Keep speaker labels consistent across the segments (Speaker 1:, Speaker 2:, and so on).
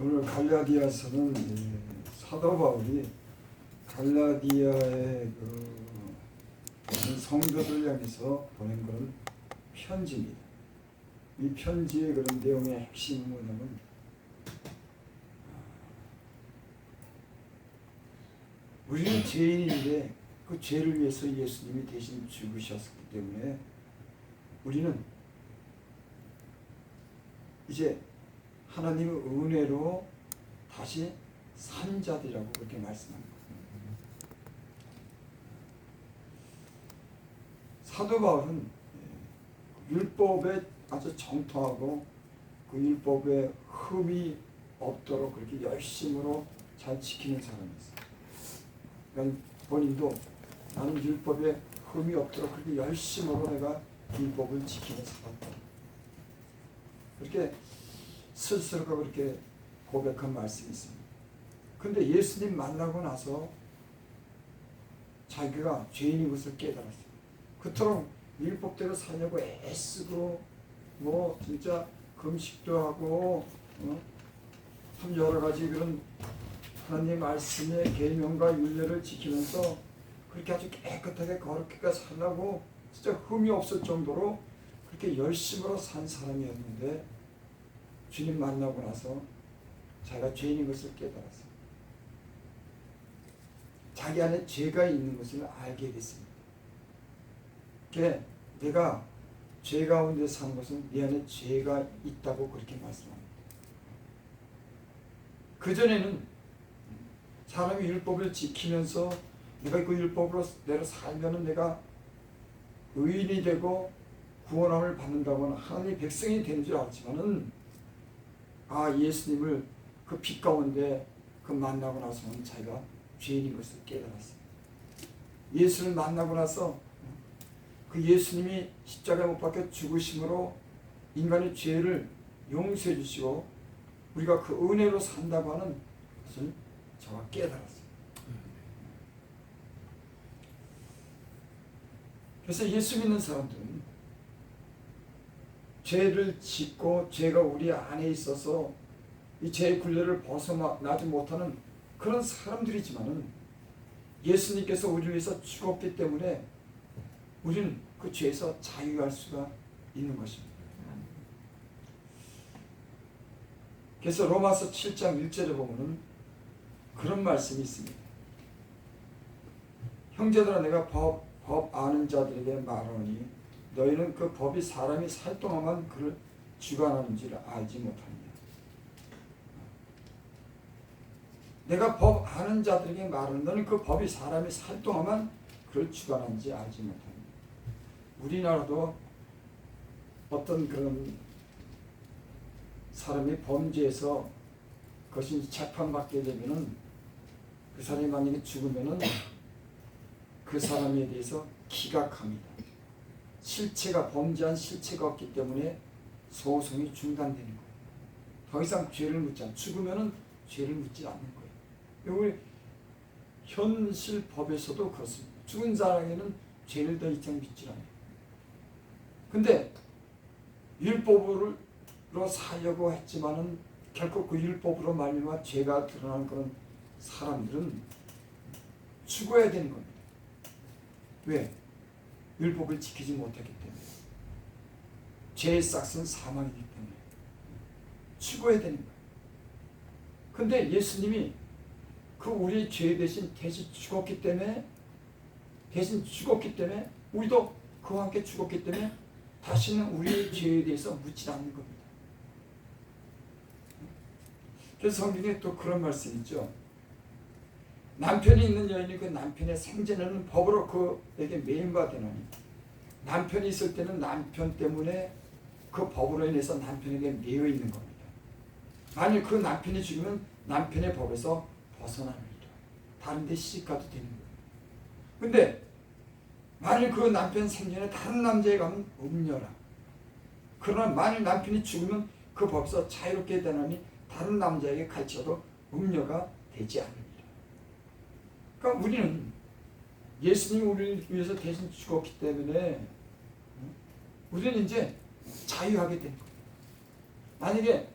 Speaker 1: 오늘 갈라디아서는 사도 바울이 갈라디아의 성도들 향해서 보낸 그런 편지입니다. 이 편지의 그런 내용의 핵심은 뭐냐면 우리는 죄인인데 그 죄를 위해서 예수님이 대신 죽으셨기 때문에 우리는 이제 하나님의 은혜로 다시 산 자들이라고 그렇게 말씀합니다. 사도 바울은 율법에 아주 정통하고 그 율법에 흠이 없도록 그렇게 열심으로 잘 지키는 사람이었어요. 그러니까 본인도 나는 율법에 흠이 없도록 그렇게 열심으로 내가 율법을 지키는 사람이다. 그렇게 스스로가 그렇게 고백한 말씀이 있습니다. 근데 예수님 만나고 나서 자기가 죄인인 것을 깨달았어요. 그토록 율법대로 살려고 애쓰고 뭐 진짜 금식도 하고 참 여러 가지 그런 하나님 말씀의 계명과 율례를 지키면서 그렇게 아주 깨끗하게 거룩하게 살라고 진짜 흠이 없을 정도로 그렇게 열심으로 산 사람이었는데 주님 만나고 나서 자기가 죄인인 것을 깨달았어요. 자기 안에 죄가 있는 것을 알게 됐습니다. 내가 죄 가운데 산 것은 내 안에 죄가 있다고 그렇게 말씀합니다. 그전에는 사람이 율법을 지키면서 내가 그 율법으로 내가 살면은 내가 의인이 되고 구원함을 받는다거나 하나님의 백성이 되는 줄 알았지만은 예수님을 그 빛 가운데 그 만나고 나서는 자기가 죄인인 것을 깨달았어요. 예수를 만나고 나서 그 예수님이 십자가에 못 박혀 죽으심으로 인간의 죄를 용서해 주시고 우리가 그 은혜로 산다고 하는 것을 저가 깨달았어요. 그래서 예수 믿는 사람들은 죄를 짓고 죄가 우리 안에 있어서 이 죄의 굴레를 벗어나지 못하는 그런 사람들이지만은 예수님께서 우리를 위해서 죽었기 때문에 우리는 그 죄에서 자유할 수가 있는 것입니다. 그래서 로마서 7장 1절에 보면은 그런 말씀이 있습니다. 형제들아 내가 법 아는 자들에게 말하노니 너희는 그 법이 사람이 살 동안만 그를 주관하는지를 알지 못하느냐. 내가 법 아는 자들에게 말하는 너는 그 법이 사람이 살 동안만 그를 주관하는지 알지 못하느냐. 우리나라도 어떤 그런 사람이 범죄해서 그것이 재판받게 되면은 그 사람이 만약에 죽으면은 그 사람에 대해서 기각합니다. 실체가 범죄한 실체가 없기 때문에 소송이 중단되는 거예요. 더 이상 죄를 묻지 않고 죽으면은 죄를 묻지 않는 거예요. 우리 현실 법에서도 그렇습니다. 죽은 사람에게는 죄를 더 이상 묻지 않아요. 근데 율법으로 살려고 했지만은 결국 그 율법으로 말미암아 죄가 드러난 그런 사람들은 죽어야 되는 겁니다. 왜? 율법을 지키지 못했기 때문에. 죄의 싹은 사망이기 때문에 죽어야 되는 거예요. 근데 예수님이 그 우리의 죄 대신 죽었기 때문에 우리도 그와 함께 죽었기 때문에 다시는 우리의 죄에 대해서 묻지 않는 겁니다. 그래서 성경에 또 그런 말씀이 있죠. 남편이 있는 여인이 그 남편의 생전에는 법으로 그에게 매임바 되나니 남편이 있을 때는 남편 때문에 그 법으로 인해서 남편에게 매여 있는 겁니다. 만일 그 남편이 죽으면 남편의 법에서 벗어납니다. 다른 데 시집가도 되는 거예요. 근데 만일 그 남편 생전에 다른 남자에 가면 음녀라. 그러나 만일 남편이 죽으면 그 법에서 자유롭게 되나니 다른 남자에게 갇혀도 음녀가 되지 않습니다. 그러니까 우리는 예수님이 우리를 위해서 대신 죽었기 때문에 우리는 이제 자유하게 된 거예요. 만약에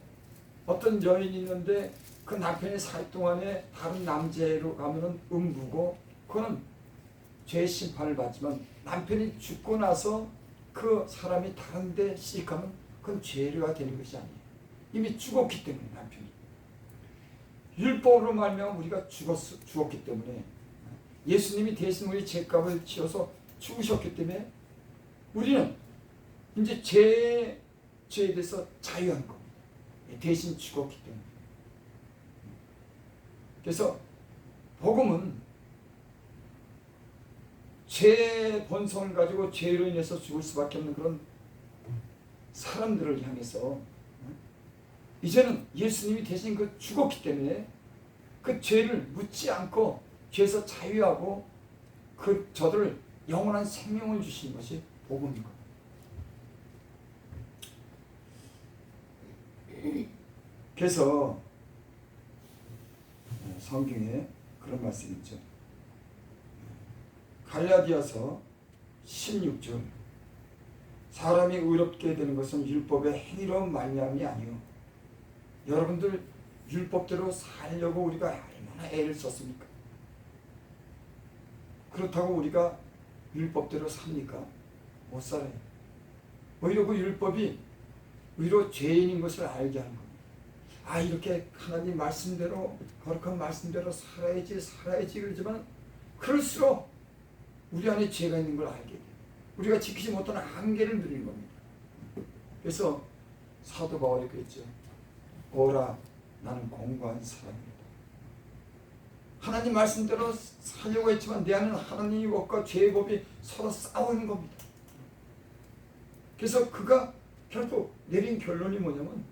Speaker 1: 어떤 여인이 있는데 그 남편이 살 동안에 다른 남자로 가면은 음부고 그거는 죄 심판을 받지만 남편이 죽고 나서 그 사람이 다른 데 씩하면 그건 죄가 되는 것이 아니에요. 이미 죽었기 때문에 남편이. 율법으로 말미암아 우리가 죽었기 때문에 예수님이 대신 우리 죄값을 치러서 죽으셨기 때문에 우리는 이제 죄에 대해서 자유한 겁니다. 대신 죽었기 때문에. 그래서 복음은 죄 본성을 가지고 죄로 인해서 죽을 수밖에 없는 그런 사람들을 향해서 이제는 예수님이 대신 그 죽었기 때문에 그 죄를 묻지 않고 죄에서 자유하고 그 저들을 영원한 생명을 주신 것이 복음인 겁니다. 그래서 성경에 그런 말씀이 있죠. 갈라디아서 16절 사람이 의롭게 되는 것은 율법의 행위로 말미암이 아니요. 여러분들 율법대로 살려고 우리가 얼마나 애를 썼습니까? 그렇다고 우리가 율법대로 삽니까? 못 살아요. 오히려 그 율법이 오히려 죄인인 것을 알게 하는 겁니다. 아, 이렇게 하나님 말씀대로 거룩한 말씀대로 살아야지 그러지만 그럴수록 우리 안에 죄가 있는 걸 알게 돼요. 우리가 지키지 못하는 한계를 누리는 겁니다. 그래서 사도 바울이 그랬죠. 오라, 나는 공고한 사람입니다. 하나님 말씀대로 살려고 했지만 내 안에는 하나님의 법과 죄의 법이 서로 싸우는 겁니다. 그래서 그가 결국 내린 결론이 뭐냐면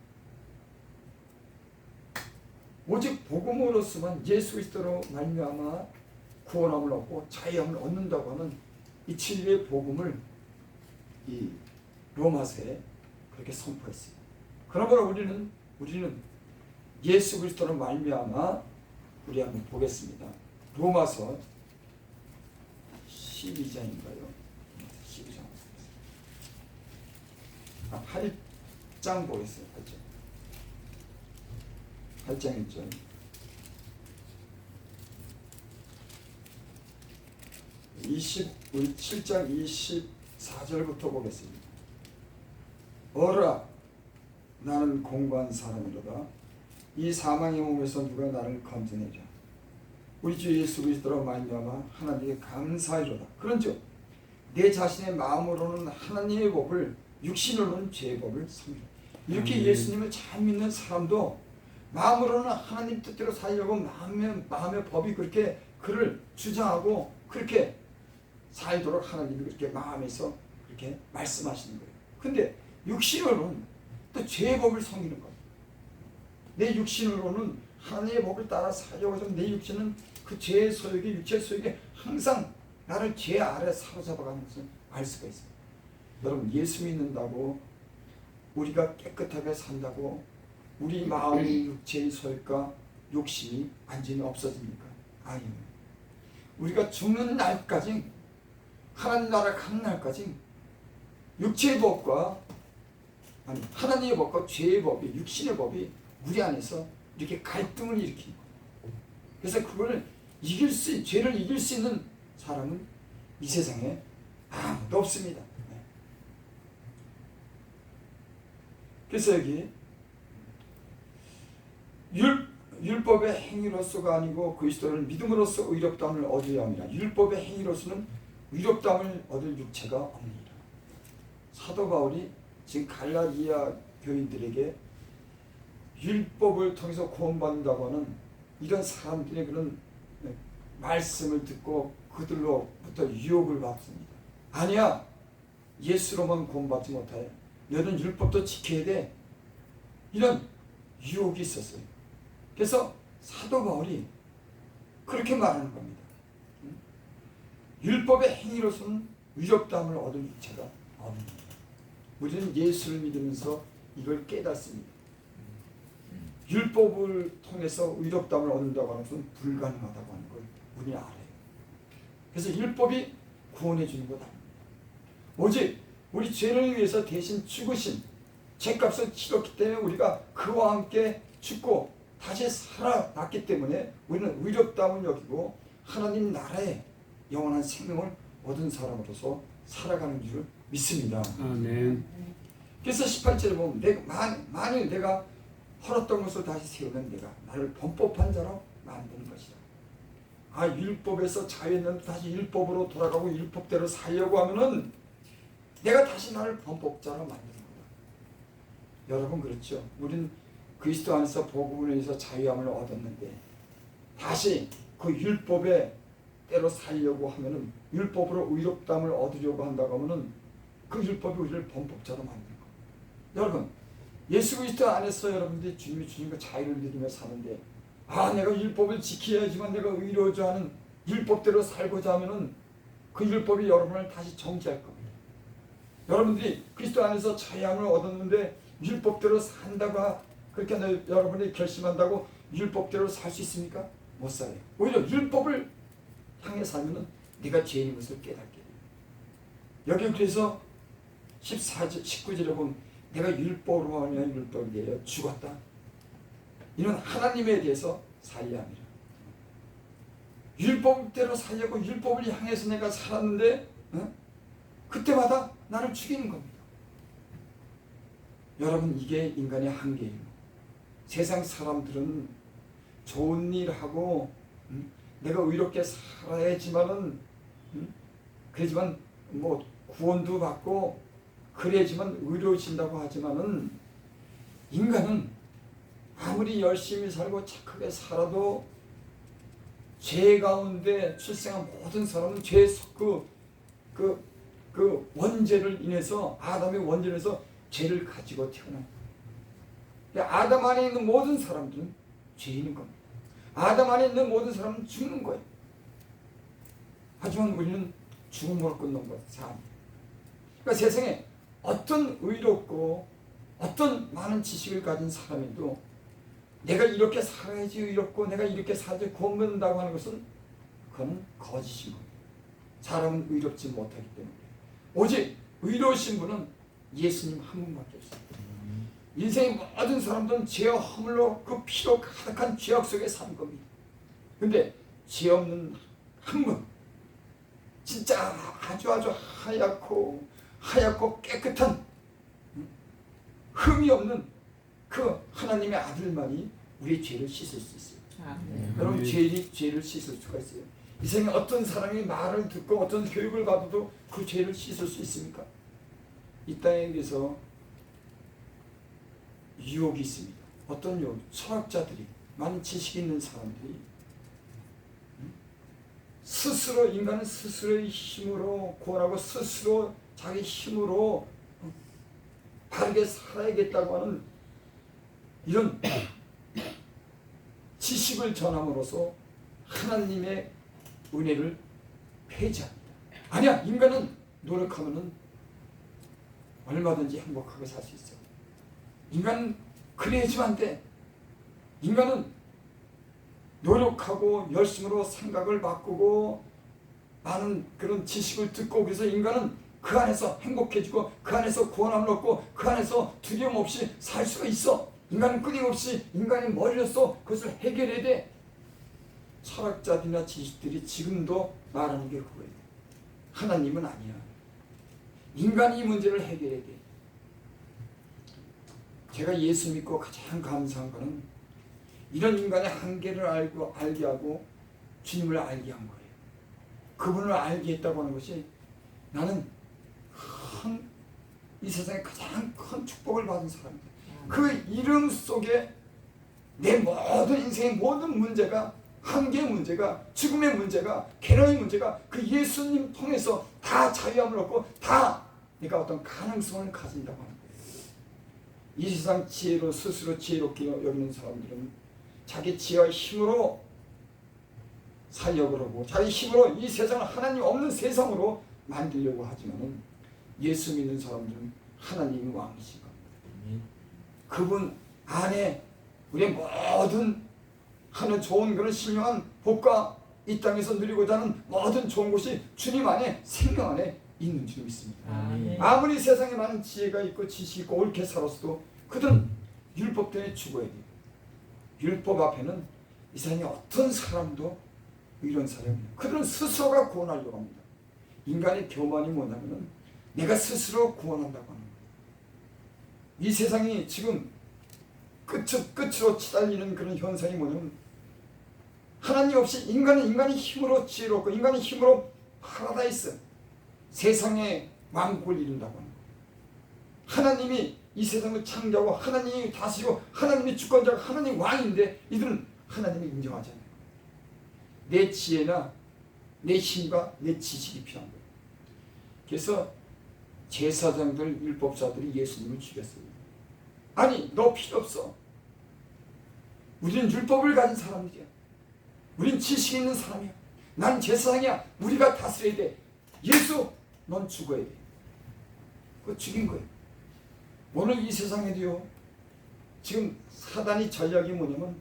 Speaker 1: 오직 복음으로서만 예수 그리스도로 말미암아 구원함을 얻고 자유함을 얻는다고 하는 이 진리의 복음을 이 로마서에 그렇게 선포했습니다. 그러므로 우리는 예수 그리스도로 말미암아 우리 한번 보겠습니다. 로마서 12장인가요? 12장. 8장 보겠어요. 8장 1절. 우리 7장 24절부터 보겠습니다. 어라, 나는 공고한 사람이로다. 이 사망의 몸에서 누가 나를 건져내랴. 우리 주 예수 그리스도로 말미암아 하나님께 감사하리로다. 그런즉 내 자신의 마음으로는 하나님의 법을, 육신으로는 죄의 법을 섬기라. 이렇게 예수님을 잘 믿는 사람도 마음으로는 하나님 뜻대로 살려고 마음의 법이 그렇게 그를 주장하고 그렇게 살도록 하나님이 그렇게 마음에서 그렇게 말씀하시는 거예요. 근데 육신으로는 또 죄의 법을 섬기는 거예요. 내 육신으로는 하나님의 법을 따라 살려고 해서 내 육신은 그 죄의 소욕이, 육체의 소욕이 항상 나를 죄 아래 사로잡아가는 것을 알 수가 있어요. 여러분, 예수 믿는다고 우리가 깨끗하게 산다고 우리 마음의 육체의 소욕과 욕심이 완전히 없어집니까? 아닙니다. 우리가 죽는 날까지, 하나님 나라 가는 날까지 육체의 법과 하나님의 법과 죄의 법이, 육신의 법이 우리 안에서 이렇게 갈등을 일으키는 거예요. 그래서 그걸 죄를 이길 수 있는 사람은 이 세상에 아무도 없습니다. 그래서 여기 율법의 행위로서가 아니고 그리스도를 믿음으로써 의롭다함을 얻으려 합니다. 율법의 행위로서는 의롭다함을 얻을 육체가 없느니라. 사도 바울이 지금 갈라디아 교인들에게 율법을 통해서 구원받는다고 하는 이런 사람들의 그런 말씀을 듣고 그들로부터 유혹을 받습니다. 아니야, 예수로만 구원받지 못해. 너는 율법도 지켜야 돼. 이런 유혹이 있었어요. 그래서 사도 바울이 그렇게 말하는 겁니다. 율법의 행위로서는 의롭다함을 얻을 육체가 없습니다. 우리는 예수를 믿으면서 이걸 깨닫습니다. 율법을 통해서 의롭다함을 얻는다고 하는 것은 불가능하다고 하는 걸 우리는 알아요. 그래서 율법이 구원해 주는 것 아닙니다. 오직 우리 죄를 위해서 대신 죽으신, 죄값을 치렀기 때문에 우리가 그와 함께 죽고 다시 살아났기 때문에 우리는 의롭다함을 여기고 하나님 나라의 영원한 생명을 얻은 사람으로서 살아가는 줄을 믿습니다.
Speaker 2: 아멘.
Speaker 1: 그래서 18절에 보면 만일 내가 헐었던 것을 다시 세우면 내가 나를 범법한 자로 만드는 것이다. 율법에서 자유했는데 다시 율법으로 돌아가고 율법대로 살려고 하면은 내가 다시 나를 범법자로 만드는 거다. 여러분 그렇죠? 우린 그리스도 안에서 복음을 위해서 자유함을 얻었는데 다시 그 율법의 때로 살려고 하면은 율법으로 의롭다함을 얻으려고 한다고 하면은 그 율법이 우리를 범법자로 만드는 거예요. 여러분 예수 그리스도 안에서 여러분들이 주님이 주신 그 자유를 누리며 사는데 내가 율법을 지켜야지만 내가 의로워져 하는 율법대로 살고자 하면은 그 율법이 여러분을 다시 정죄할 겁니다. 여러분들이 그리스도 안에서 자유함을 얻었는데 율법대로 산다고 그렇게 여러분이 결심한다고 율법대로 살 수 있습니까? 못 살아요. 오히려 율법을 향해 살면은 네가 죄인인 것을 깨닫게 돼요. 여기 그래서 14절, 19절에 보면 내가 율법으로 하면 율법에 대하여 죽었다. 이는 하나님에 대해서 살려야 합니다. 율법대로 살려고 율법을 향해서 내가 살았는데 그때마다 나를 죽이는 겁니다. 여러분 이게 인간의 한계예요. 세상 사람들은 좋은 일 하고 내가 의롭게 살아야지만은 그래야지만 뭐 구원도 받고 그래야지만 의로워진다고 하지만은 인간은 아무리 열심히 살고 착하게 살아도 죄 가운데 출생한 모든 사람은 죄의 그 원죄를 인해서 아담의 원죄를 해서 죄를 가지고 태어난 거예요. 아담 안에 있는 모든 사람들은 죄인인 겁니다. 아담 안에 있는 모든 사람은 죽는 거예요. 하지만 우리는 죽음으로 끝난 것 삶. 그러니까 세상에 어떤 의롭고 어떤 많은 지식을 가진 사람에도 내가 이렇게 살아야지 의롭고 내가 이렇게 살아야지 구원받는다고 하는 것은 그건 거짓인 겁니다. 사람은 의롭지 못하기 때문에 오직 의로우신 분은 예수님 한 분밖에 없습니다. 인생의 모든 사람들은 죄와 허물로 그 피로 가득한 죄악 속에 산 겁니다. 근데 죄 없는 한 분, 진짜 아주 하얗고 깨끗한 흠이 없는 그 하나님의 아들만이 우리의 죄를 씻을 수 있어요. 여러분 죄를 씻을 수가 있어요. 이 세상에 어떤 사람이 말을 듣고 어떤 교육을 받아도 그 죄를 씻을 수 있습니까? 이 땅에 대해서 유혹이 있습니다. 어떤 유혹? 철학자들이, 많은 지식 있는 사람들이 스스로 인간은 스스로의 힘으로 구원하고 스스로 자기 힘으로 바르게 살아야겠다고 하는 이런 지식을 전함으로써 하나님의 은혜를 폐지합니다. 아니야, 인간은 노력하면은 얼마든지 행복하게 살 수 있어. 인간은 그래야지만 돼. 인간은 노력하고 열심으로 생각을 바꾸고 많은 그런 지식을 듣고 그래서 인간은 그 안에서 행복해지고 그 안에서 구원함을 얻고 그 안에서 두려움 없이 살 수가 있어. 인간은 끊임없이 인간의 머리를 써 그것을 해결해야 돼. 철학자들이나 지식들이 지금도 말하는 게 그거예요. 하나님은 아니야. 인간이 이 문제를 해결해야 돼. 제가 예수 믿고 가장 감사한 거는 이런 인간의 한계를 알게 하고 주님을 알게 한 거예요. 그분을 알게 했다고 하는 것이 나는 이 세상에 가장 큰 축복을 받은 사람이다. 그 이름 속에 내 모든 인생의 모든 문제가, 한계의 문제가, 죽음의 문제가, 괴로움의 문제가 그 예수님 통해서 다 자유함을 얻고 다 내가 어떤 가능성을 가진다고 하는 거예요. 이 세상 지혜로 스스로 지혜롭게 여기는 사람들은 자기 지혜와 힘으로 살려고 하고 자기 힘으로 이 세상을 하나님 없는 세상으로 만들려고 하지만 예수 믿는 사람들은 하나님이 왕이신 겁니다. 그분 안에 우리의 모든 하는 좋은 그런 신령한 복과 이 땅에서 누리고자 하는 모든 좋은 것이 주님 안에 생명 안에 있는 줄 믿습니다. 아무리 세상에 많은 지혜가 있고 지식이 있고 옳게 살았어도 그들은 율법 때문에 죽어야 돼요. 율법 앞에는 이 세상에 어떤 사람도 이런 사람이에요. 그들은 스스로가 구원하려고 합니다. 인간의 교만이 뭐냐면은 내가 스스로 구원한다고 하는 거예요. 이 세상이 지금 끝으로 치달리는 그런 현상이 뭐냐면 하나님 없이 인간의 힘으로 지혜롭고 인간의 힘으로 파라다이스 세상의 왕국을 이룬다고 하는 거예요. 하나님이 이 세상을 창조하고 하나님이 다스리고 하나님이 주권자고 하나님 왕인데 이들은 하나님을 인정하지 않아요. 내 지혜나 내 힘과 내 지식이 필요한 거예요. 그래서 제사장들 율법사들이 예수님을 죽였어요. 아니 너 필요 없어. 우리는 율법을 가진 사람들이야. 우린 지식 있는 사람이야. 난 제사장이야. 우리가 다스려야 돼. 예수 넌 죽어야 돼. 그거 죽인 거예요. 오늘 이 세상에도요 지금 사단이 전략이 뭐냐면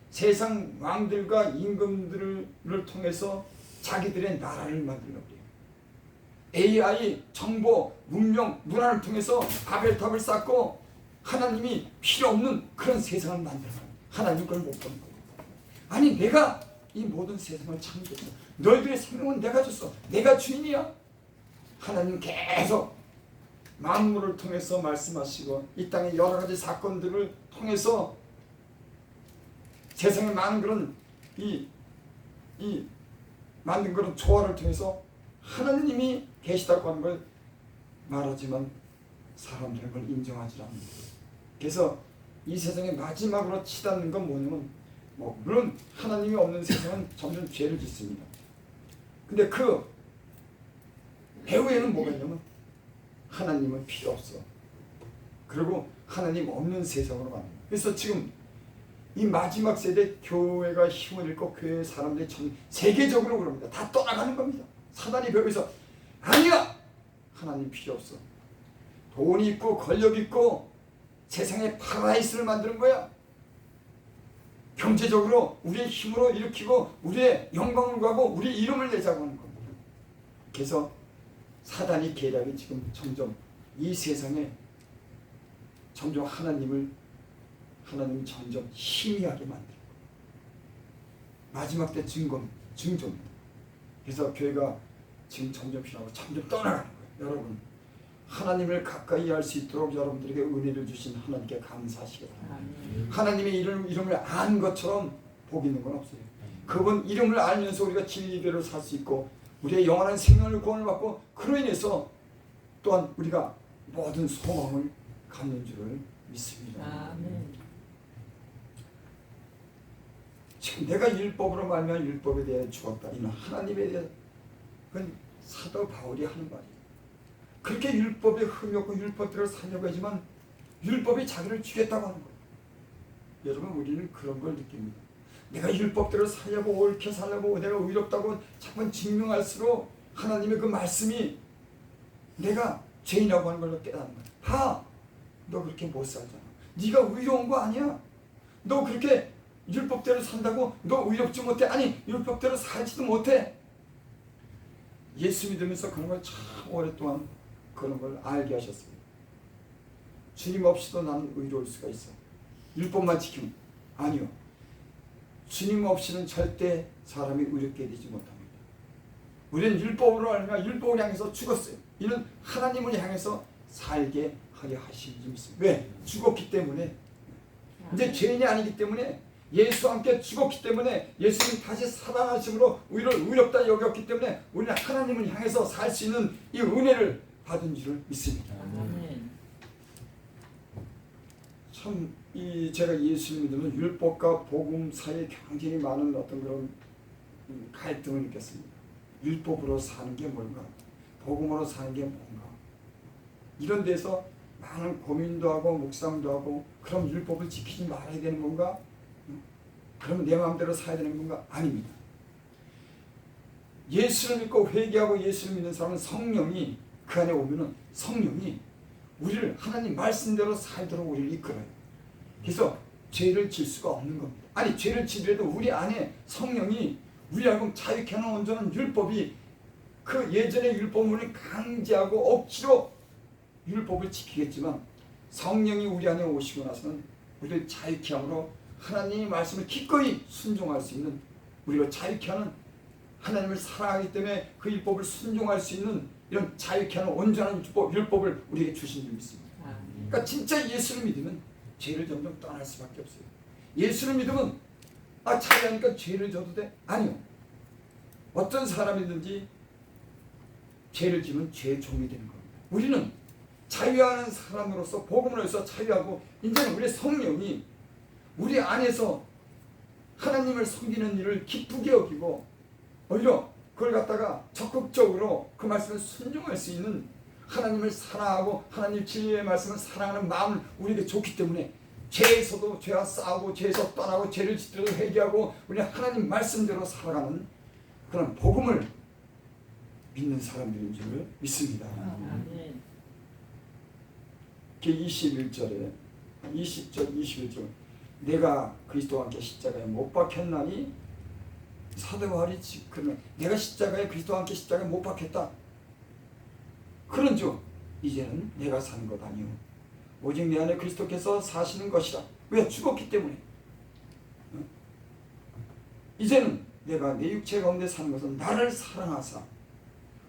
Speaker 1: 세상 왕들과 임금들을 통해서 자기들의 나라를 만들려고 해요. AI, 정보, 문명, 문화를 통해서 바벨탑을 쌓고 하나님이 필요 없는 그런 세상을 만들어요. 하나님 그걸 못 보는 거예요. 아니 내가 이 모든 세상을 창조했어. 너희들의 생명은 내가 줬어. 내가 주인이야. 하나님 계속 만물을 통해서 말씀하시고 이 땅의 여러 가지 사건들을 통해서 세상에 많은 그런 이 만든 그런 조화를 통해서 하나님이 계시다고 하는 걸 말하지만 사람들은 그걸 인정하지 않는다. 그래서 이 세상에 마지막으로 치닫는 건 뭐냐면 물론 하나님이 없는 세상은 점점 죄를 짓습니다. 근데 그 배후에는 뭐가 있냐면 하나님은 필요 없어. 그리고 하나님 없는 세상으로 가는 거예요. 그래서 지금 이 마지막 세대 교회가 힘을 잃고 교회 사람들이 전 세계적으로 그럽니다. 다 떠나가는 겁니다. 사단이 벽에서 아니야! 하나님 필요 없어. 돈이 있고 권력 있고 세상에 파라다이스를 만드는 거야. 경제적으로 우리의 힘으로 일으키고 우리의 영광을 구하고 우리의 이름을 내자고 하는 겁니다. 그래서 사단이 계략이 지금 점점 이 세상에 점점 하나님을 점점 희미하게 만들고 마지막 때 증조입니다. 그래서 교회가 지금 점점 필요하고 점점 떠나가는 거예요. 여러분 하나님을 가까이 할 수 있도록 여러분들에게 은혜를 주신 하나님께 감사하시기 바랍니다. 하나님의 이름을 아는 것처럼 복 있는 건 없어요. 그분 이름을 알면서 우리가 진리대로 살 수 있고 우리의 영원한 생명을 구원을 받고 그로 인해서 또한 우리가 모든 소망을 갖는 줄을 믿습니다.
Speaker 2: 아멘.
Speaker 1: 지금 내가 율법으로 말미암아 율법에 대해 죽었다. 이는 하나님에 대해 그건 사도 바울이 하는 말이에요. 그렇게 율법에 흠이 없고 율법대로 살려고 하지만 율법이 자기를 죽였다고 하는 거예요. 여러분 우리는 그런 걸 느낍니다. 내가 율법대로 살려고 옳게 살려고 내가 의롭다고 자꾸 증명할수록 하나님의 그 말씀이 내가 죄인이라고 하는 걸 깨닫는 거야. 봐! 너 그렇게 못 살잖아. 네가 의로운 거 아니야. 너 그렇게 율법대로 산다고 너 의롭지 못해. 아니 율법대로 살지도 못해. 예수 믿으면서 그런 걸 참 오랫동안 그런 걸 알게 하셨습니다. 주님 없이도 나는 의로울 수가 있어. 율법만 지키면 아니요. 주님 없이는 절대 사람이 의롭게 되지 못합니다. 우리는 율법으로 알면 율법을 향해서 죽었어요. 이는 하나님을 향해서 살게 하려 하시는 줄 믿습니다. 왜? 죽었기 때문에. 이제 죄인이 아니기 때문에 예수와 함께 죽었기 때문에 예수님 다시 살아나심으로 우리를 의롭다 여겼기 때문에 우리는 하나님을 향해서 살 수 있는 이 은혜를 받은 줄을 믿습니다.
Speaker 2: 아멘.
Speaker 1: 참 제가 예수를 믿으면 율법과 복음 사이에 굉장히 많은 어떤 그런 갈등을 느꼈습니다. 율법으로 사는 게 뭔가, 복음으로 사는 게 뭔가, 이런 데서 많은 고민도 하고 묵상도 하고 그럼 율법을 지키지 말아야 되는 건가? 그럼 내 마음대로 살아야 되는 건가? 아닙니다. 예수를 믿고 회개하고 예수를 믿는 사람은 성령이 그 안에 오면은 성령이 우리를 하나님 말씀대로 살도록 우리를 이끌어요. 그래서 죄를 질 수가 없는 겁니다. 아니 죄를 지더라도 우리 안에 성령이 우리 하여금 자유케 하는 온전한 율법이 그 예전의 율법을 강제하고 억지로 율법을 지키겠지만 성령이 우리 안에 오시고 나서는 우리를 자유케 함으로 하나님의 말씀을 기꺼이 순종할 수 있는, 우리가 자유케 하는, 하나님을 사랑하기 때문에 그 율법을 순종할 수 있는 이런 자유케 하는 온전한 율법을 우리에게 주신 줄 믿습니다. 그러니까 진짜 예수를 믿으면 죄를 점점 떠날 수밖에 없어요. 예수를 믿으면 자유하니까 죄를 져도 돼? 아니요. 어떤 사람이든지 죄를 지면 죄의 종이 되는 겁니다. 우리는 자유하는 사람으로서 복음을 해서 자유하고, 이제는 우리 성령이 우리 안에서 하나님을 섬기는 일을 기쁘게 여기고, 오히려 그걸 갖다가 적극적으로 그 말씀을 순종할 수 있는, 하나님을 사랑하고 하나님 진리의 말씀을 사랑하는 마음을 우리에게 줬기 때문에 죄에서도 죄와 싸우고 죄에서 떠나고 죄를 짓더라도 회개하고 우리는 하나님 말씀대로 살아가는 그런 복음을 믿는 사람들인 줄 믿습니다. 21절에 20절 21절 내가 그리스도와 함께 십자가에 못 박혔나니, 사도 바울이 그러면 내가 십자가에 그리스도와 함께 십자가에 못 박혔다. 그런즉 이제는 내가 사는 것 아니오 오직 내 안에 그리스도께서 사시는 것이라. 왜? 죽었기 때문에. 이제는 내가 내 육체 가운데 사는 것은 나를 사랑하사,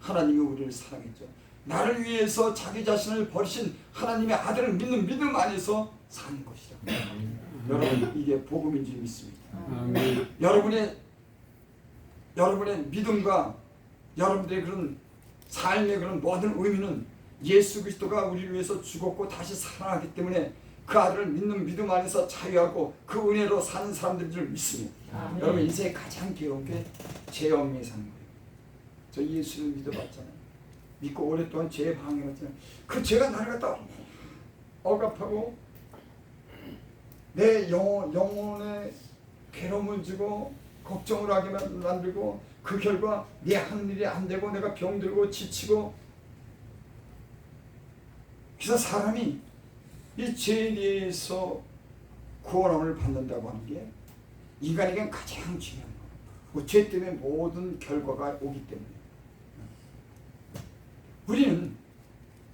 Speaker 1: 하나님이 우리를 사랑했죠. 나를 위해서 자기 자신을 버리신 하나님의 아들을 믿는 믿음 안에서 사는 것이라. 여러분, 이게 복음인 줄 믿습니다. 여러분의 믿음과 여러분들의 그런 삶의 그런 모든 의미는 예수 그리스도가 우리를 위해서 죽었고 다시 살아나기 때문에 그 아들을 믿는 믿음 안에서 자유하고 그 은혜로 사는 사람들인 줄 믿습니다. 여러분, 인생에 가장 괴로운 게 죄 없이 사는 거예요. 저 예수를 믿어봤잖아요. 믿고 오랫동안 죄에 방해했잖아요. 그 죄가 나를 갖다 억압하고 내 영혼에 괴로움을 주고 걱정을 하게 만들고, 그 결과 내 하는 일이 안 되고 내가 병들고 지치고. 그래서 사람이 이 죄에 대해서 구원함을 받는다고 하는 게 인간에겐 가장 중요한 거예요. 죄 때문에 모든 결과가 오기 때문에. 우리는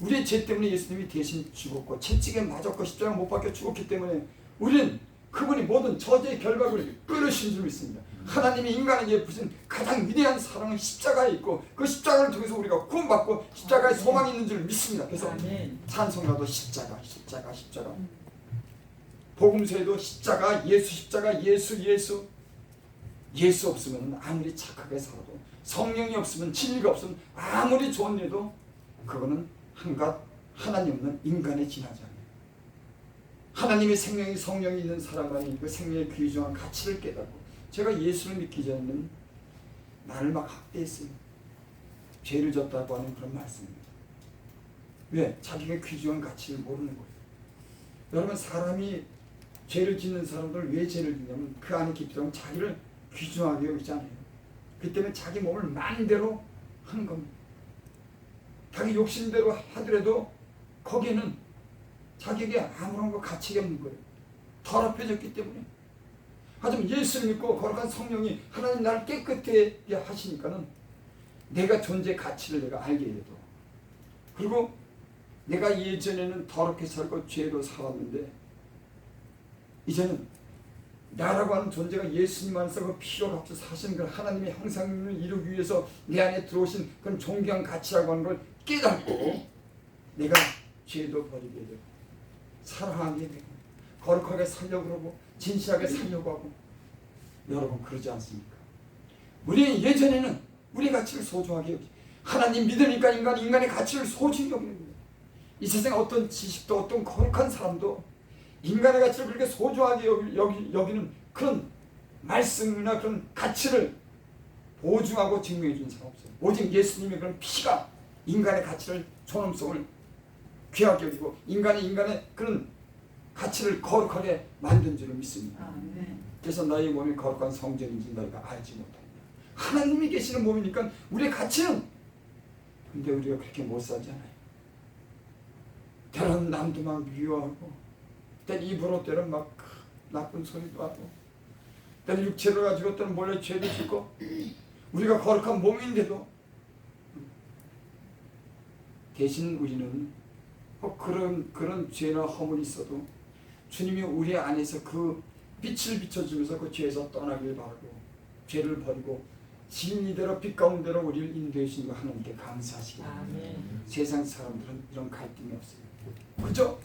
Speaker 1: 우리의 죄 때문에 예수님이 대신 죽었고 채찍에 맞았고 십자가 못 박혀 죽었기 때문에 우리는 그분이 모든 저주의 결과를 끊으신 줄 믿습니다. 하나님이 인간에게 부신 가장 위대한 사랑은 십자가에 있고, 그 십자가를 통해서 우리가 구원받고 십자가에 소망이 있는 줄 믿습니다. 그래서 찬송가도 십자가. 복음서에도 십자가, 예수 십자가, 예수 없으면 아무리 착하게 살아도, 성령이 없으면, 진리가 없으면 아무리 좋은 일도 그거는 한갓 하나님 없는 인간의 진화잖아요. 하나님의 생명이, 성령이 있는 사람만이 그 생명의 귀중한 가치를 깨닫고, 제가 예수를 믿기 전에는 나를 막 학대했어요. 죄를 졌다고 하는 그런 말씀입니다. 왜? 자기가 귀중한 가치를 모르는 거예요. 여러분, 사람이 죄를 짓는 사람들 왜 죄를 짓냐면 그 안에 깊이 들어가면 자기를 귀중하게 여기잖아요. 그 때문에 자기 몸을 마음대로 하는 겁니다. 자기 욕심대로 하더라도 거기에는 자기에게 아무런 거 가치가 없는 거예요. 더럽혀졌기 때문에. 하지만 예수를 믿고 거룩한 성령이 하나님 나를 깨끗하게 하시니까는 내가 존재 가치를 내가 알게 돼도, 그리고 내가 예전에는 더럽게 살고 죄로 살았는데 이제는 나라고 하는 존재가 예수님 안에서 그 피로 값져서 하시는 그 하나님의 형상을 이루기 위해서 내 안에 들어오신 그런 존귀한 가치라고 하는 걸 깨닫고 내가 죄도 버리게 되고 사랑하게 되고 거룩하게 살려고 그러고 진실하게 살려고 하고. 여러분, 그러지 않습니까? 우리는 예전에는 우리 가치를 소중하게 여기, 하나님 믿으니까 인간의 가치를 소중히 여기는 거예요. 이 세상에 어떤 지식도 어떤 거룩한 사람도 인간의 가치를 그렇게 소중하게 여기는 그런 말씀이나 그런 가치를 보증하고 증명해 준 사람 없어요. 오직 예수님의 그런 피가 인간의 가치를, 존엄성을 귀하게 여기고 인간의 그런 가치를 거룩하게 만든 줄을 믿습니다. 그래서 너희 몸이 거룩한 성전인지 너희가 알지 못한다. 하나님이 계시는 몸이니까 우리의 가치는, 근데 우리가 그렇게 못 살잖아요. 때로는 남도 막 미워하고, 때는 입으로 때는 막 나쁜 소리도 하고, 때는 육체를 가지고 때는 몰래 죄도 짓고, 우리가 거룩한 몸인데도 대신 우리는 그런 죄나 허물이 있어도 주님이 우리 안에서 그 빛을 비춰주면서 그 죄에서 떠나길 바라고 죄를 버리고 진리대로 빛 가운데로 우리를 인도해 주신 거 하나님께 감사하시기 바랍니다. 세상 사람들은 이런 갈등이 없어요. 그죠?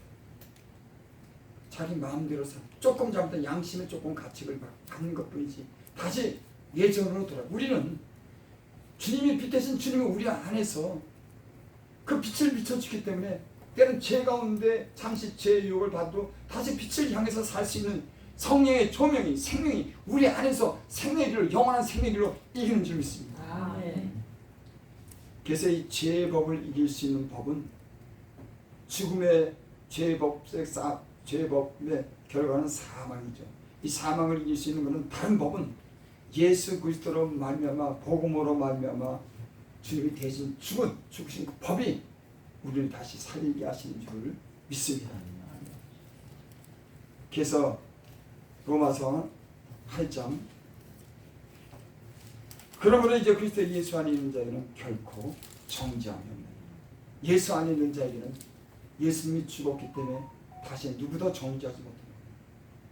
Speaker 1: 자기 마음대로 살 조금 잘못된 양심에 조금 가책을 받는 것뿐이지 다시 예전으로 돌아. 우리는 주님이 빛 대신 주님이 우리 안에서 그 빛을 비춰주기 때문에 때는 죄 가운데 잠시 죄의 유혹을 받아도 다시 빛을 향해서 살 수 있는 성령의 조명이 생명이 우리 안에서 생명의 길로 영원한 생명의 길로 이기는 줄 믿습니다. 그래서 이 죄의 법을 이길 수 있는 법은 죽음의 죄의 법의 결과는 사망이죠. 이 사망을 이길 수 있는 것은 다른 법은 예수 그리스도로 말미암아 복음으로 말미암아 주님이 대신 죽으신 그 법이 우리를 다시 살리게 하시는 줄 믿습니다. 그래서 로마서 8장 그러므로 이제 그리스도 예수 안에 있는 자에게는 결코 정죄함이 없나니 예수 안에 있는 자에게는 예수님이 죽었기 때문에 다시 누구도 정죄하지 못합니다.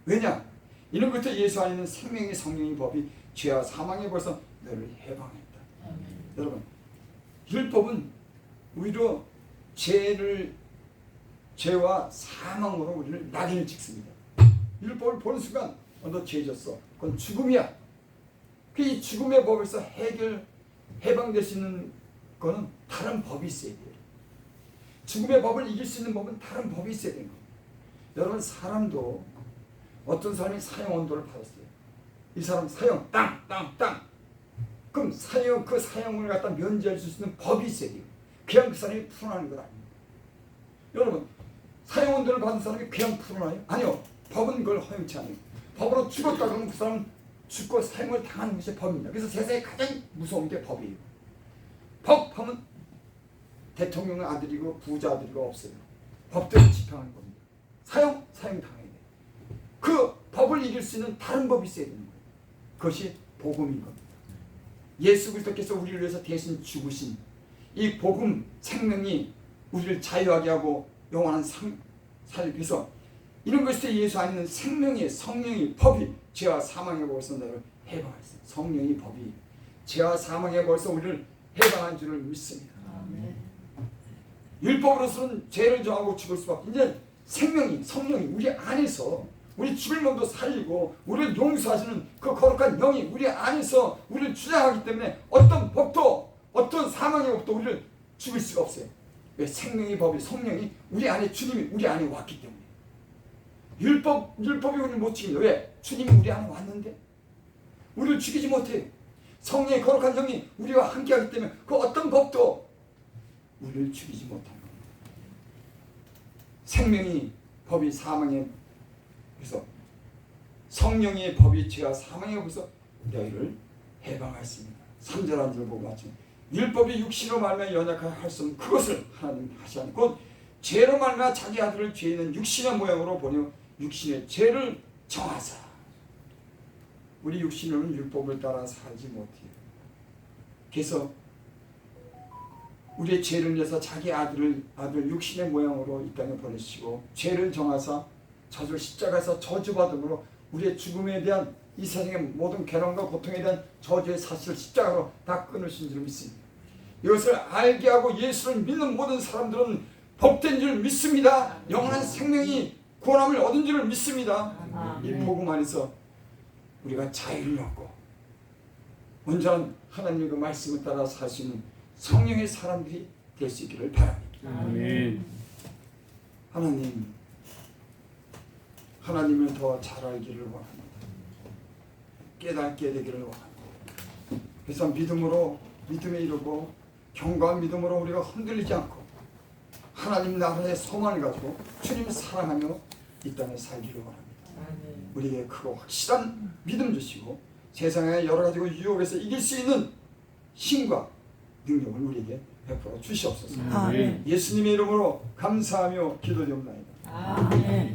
Speaker 1: 왜냐? 이는 그때 예수 안에 있는 생명의 성령의 법이 죄와 사망에 벌써 너를 해방했다. 여러분 율법은 오히려 죄와 사망으로 우리를 낙인을 찍습니다. 율법을 보는 순간 너 죄졌어. 그건 죽음이야. 이 죽음의 법에서 해방될 수 있는 거는 다른 법이 있어야 돼요. 죽음의 법을 이길 수 있는 법은 다른 법이 있어야 되는 거예요. 여러분 사람도 어떤 사람이 사형 언도를 받았어요. 이 사람 사형 땅. 그럼 그 사형을 갖다 면제할 수 있는 법이 있어야 돼요. 그냥 그 사람이 풀어나는 건 아닙니다. 여러분 사형 언도를 받은 사람이 그냥 풀어나요? 아니요. 법은 그걸 허용치 않아요. 법으로 죽었다 그러면 그 사람은 죽고 사형을 당하는 것이 법입니다. 그래서 세상에 가장 무서운 게 법이에요. 법하면 대통령의 아들이고 부자 아들이고 없어요. 법대로 집행하는 겁니다. 사형 당해야 돼요. 그 법을 이길 수 있는 다른 법이 있어야 되는 거예요. 그것이 복음인 겁니다. 예수 그리스도께서 우리를 위해서 대신 죽으신 이 복음 생명이 우리를 자유하게 하고 영원한 살기 위해서 이런 것이 예수 안에 있는 생명의 성령의 법이 죄와 사망의 벌써 너를 해방했어요. 성령의 법이 죄와 사망의 벌써 우리를 해방한 줄을 믿습니다. 율법으로서는 죄를 정하고 죽을 수밖에 이제 성령이 우리 안에서 우리 죽을 몸도 살리고 우리를 용서하시는 그 거룩한 영이 우리 안에서 우리를 주장하기 때문에 어떤 법도 어떤 사망의 법도 우리를 죽일 수가 없어요. 왜? 생명의 법이 성령이 우리 안에 주님이 우리 안에 왔기 때문에. 율법이 우리를 못 죽입니다. 왜? 주님이 우리 안에 왔는데 우리를 죽이지 못해요. 성령의 거룩한 영이 우리와 함께하기 때문에 그 어떤 법도 우리를 죽이지 못하는 겁니다. 생명의 법이 사망의 그래서 성령의 법이 죄와 사망의 법에서 너희를 해방하였습니다. 3절 한 절 보고 마치 율법이 육신으로 말미암아 연약하게 할 수 없는 그것을 하나님 하시 않고 죄로 말미암아 자기 아들을 죄 있는 육신의 모양으로 보내 육신의 죄를 정하사. 우리 육신은 율법을 따라 살지 못해요. 그래서 우리의 죄를 위해서 자기 아들 육신의 모양으로 이 땅에 보내시고 죄를 정하사 저주 십자가에서 저주받음으로 우리의 죽음에 대한 이 세상의 모든 괴로움과 고통에 대한 저주의 사실을 십자가로 다 끊으신 줄 믿습니다. 이것을 알게 하고 예수를 믿는 모든 사람들은 복된 줄 믿습니다. 영원한 생명이 구원함을 얻은 줄 믿습니다. 이 복음 안에서 우리가 자유를 얻고 온전한 하나님의 그 말씀을 따라 살 수 있는 성령의 사람들이 될 수 있기를 바랍니다.
Speaker 2: 아멘.
Speaker 1: 하나님을 더 잘 알기를 원합니다. 깨닫게 되기를 원합니다. 그래서 믿음에 이르고 견고한 믿음으로 우리가 흔들리지 않고 하나님 나라의 소망을 가지고 주님을 사랑하며 이 땅에 살기를 원합니다. 우리에게 크고 확실한 믿음 주시고 세상의 여러 가지 유혹에서 이길 수 있는 힘과 능력을 우리에게 베풀어 주시옵소서.
Speaker 2: 아멘.
Speaker 1: 예수님의 이름으로 감사하며 기도드립니다.
Speaker 3: 아멘.